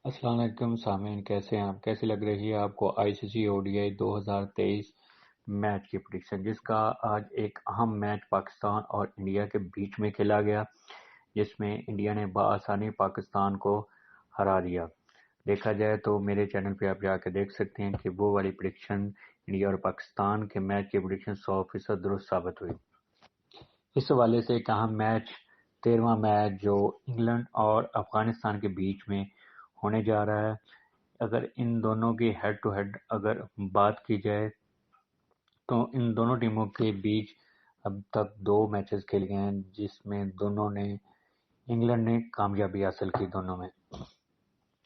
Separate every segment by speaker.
Speaker 1: السلام علیکم سامعین، کیسے ہیں آپ؟ کیسی لگ رہی ہے آپ کو ICC ODI 2023 میچ کی پریڈکشن، جس کا آج ایک اہم میچ پاکستان اور انڈیا کے بیچ میں کھیلا گیا، جس میں انڈیا نے بآسانی پاکستان کو ہرا دیا۔ دیکھا جائے تو میرے چینل پہ آپ جا کے دیکھ سکتے ہیں کہ وہ والی پریڈکشن انڈیا اور پاکستان کے میچ کی پریڈکشن 100% درست ثابت ہوئی۔ اس حوالے سے ایک اہم میچ 13واں میچ جو انگلینڈ اور افغانستان کے بیچ میں ہونے جا رہا ہے، اگر ان دونوں کی ہیڈ ٹو ہیڈ اگر بات کی جائے تو ان دونوں ٹیموں کے بیچ اب تک 2 میچز کھیل گئے ہیں، جس میں دونوں نے انگلینڈ نے کامیابی حاصل کی دونوں میں۔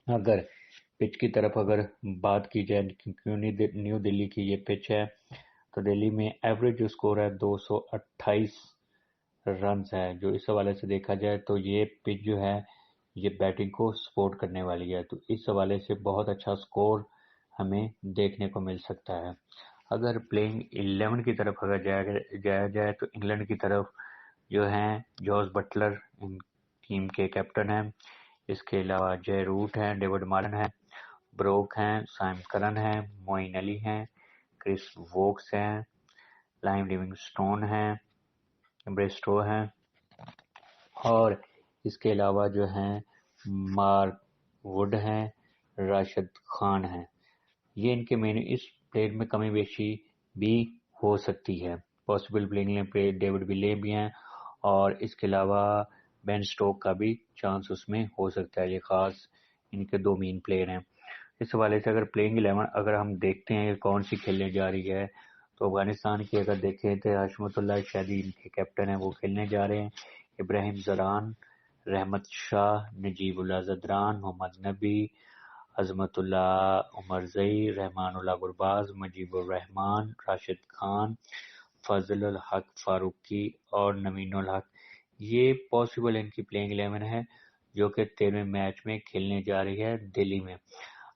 Speaker 1: اگر پچ کی طرف اگر بات کی جائے، کیوں نیو دلی کی یہ پچ ہے، تو دلی میں ایوریج جو سکور ہے 228 رنز ہے، جو اس حوالے سے دیکھا جائے تو یہ پچ جو ہے یہ بیٹنگ کو سپورٹ کرنے والی ہے، تو اس حوالے سے بہت اچھا سکور ہمیں دیکھنے کو مل سکتا ہے۔ اگر پلینگ 11 کی طرف اگر جایا جائے تو انگلینڈ کی طرف جو ہیں جوز بٹلر ان ٹیم کے کیپٹن ہیں، اس کے علاوہ جے روٹ ہیں، ڈیوڈ مارن ہیں، بروک ہیں، سائم کرن ہیں، معین علی ہیں، کرس ووکس ہیں، لائم لیونگ سٹون ہیں، بریسٹو ہیں، اور اس کے علاوہ جو ہیں مارک وڈ ہیں، راشد خان ہیں۔ یہ ان کے مین اس پلیئر میں کمی بیشی بھی ہو سکتی ہے، پاسبل پلینگ پہ ڈیوڈ ویلے بھی ہیں، اور اس کے علاوہ بین سٹوک کا بھی چانس اس میں ہو سکتا ہے۔ یہ خاص ان کے 2 مین پلیئر ہیں۔ اس حوالے سے اگر پلینگ 11 اگر ہم دیکھتے ہیں کون سی کھیلنے جا رہی ہے، تو افغانستان کی اگر دیکھیں تو حشمت اللہ شاہدی ان کے کیپٹن ہیں، وہ کھیلنے جا رہے ہیں۔ ابراہیم زران، رحمت شاہ، نجیب اللہ زدران، محمد نبی، عظمت اللہ عمرزئی، رحمان اللہ گرباز، مجیب الرحمان، راشد خان، فضل الحق فاروقی اور نوین الحق، یہ پاسبل ان کی پلینگ 11 ہے جو کہ 13ویں میچ میں کھیلنے جا رہی ہے دلی میں۔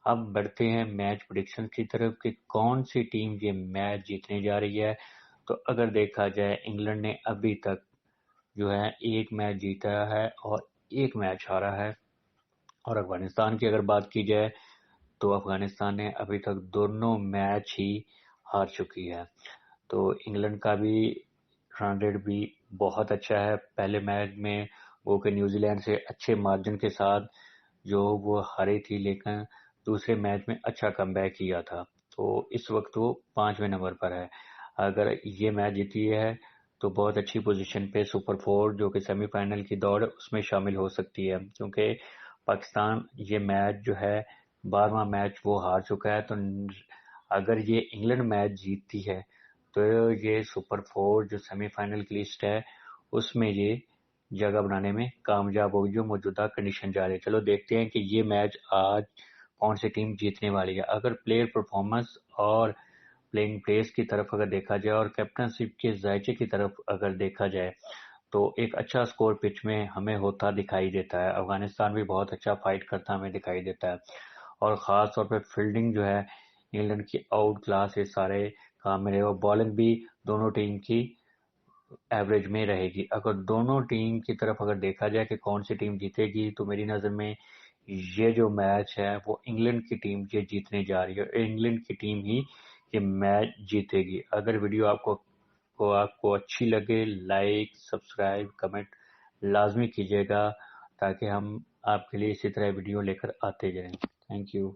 Speaker 1: اب بڑھتے ہیں میچ پریڈکشن کی طرف کہ کون سی ٹیم یہ میچ جیتنے جا رہی ہے۔ تو اگر دیکھا جائے انگلینڈ نے ابھی تک جو ہے 1 میچ جیتا ہے اور 1 میچ ہارا ہے، اور افغانستان کی اگر بات کی جائے تو افغانستان نے ابھی تک دونوں میچ ہی ہار چکی ہے۔ تو انگلینڈ کا بھی رن ریٹ بھی بہت اچھا ہے، پہلے میچ میں وہ کہ نیوزی لینڈ سے اچھے مارجن کے ساتھ جو وہ ہاری تھی، لیکن دوسرے میچ میں اچھا کم بیک کیا تھا، تو اس وقت وہ 5ویں نمبر پر ہے۔ اگر یہ میچ جیتی ہے تو بہت اچھی پوزیشن پہ سپر 4 جو کہ سیمی فائنل کی دوڑ اس میں شامل ہو سکتی ہے، کیونکہ پاکستان یہ میچ جو ہے 12واں میچ وہ ہار چکا ہے، تو اگر یہ انگلینڈ میچ جیتتی ہے تو یہ سپر 4 جو سیمی فائنل کی لسٹ ہے اس میں یہ جگہ بنانے میں کامیاب ہوگی جو موجودہ کنڈیشن جا رہی ہے۔ چلو دیکھتے ہیں کہ یہ میچ آج کون سی ٹیم جیتنے والی ہے۔ اگر پلیئر پرفارمنس اور پلینگ پلیس کی طرف اگر دیکھا جائے اور کیپٹنشپ کے ذائقے کی طرف اگر دیکھا جائے تو ایک اچھا سکور پچ میں ہمیں ہوتا دکھائی دیتا ہے۔ افغانستان بھی بہت اچھا فائٹ کرتا ہمیں دکھائی دیتا ہے، اور خاص طور پہ فیلڈنگ جو ہے انگلینڈ کی آؤٹ کلاس ہے، سارے کام میں رہے، اور بالنگ بھی دونوں ٹیم کی ایوریج میں رہے گی۔ اگر دونوں ٹیم کی طرف اگر دیکھا جائے کہ کون سی ٹیم جیتے گی تو میری نظر میں یہ جو میچ ہے وہ انگلینڈ کی ٹیم یہ جیتنے جا رہی ہے، انگلینڈ کی ٹیم ہی یہ میچ جیتے گی۔ اگر ویڈیو آپ کو اچھی لگے، لائک، سبسکرائب، کمنٹ لازمی کیجیے گا تاکہ ہم آپ کے لیے اسی طرح ویڈیو لے کر آتے جائیں۔ Thank you.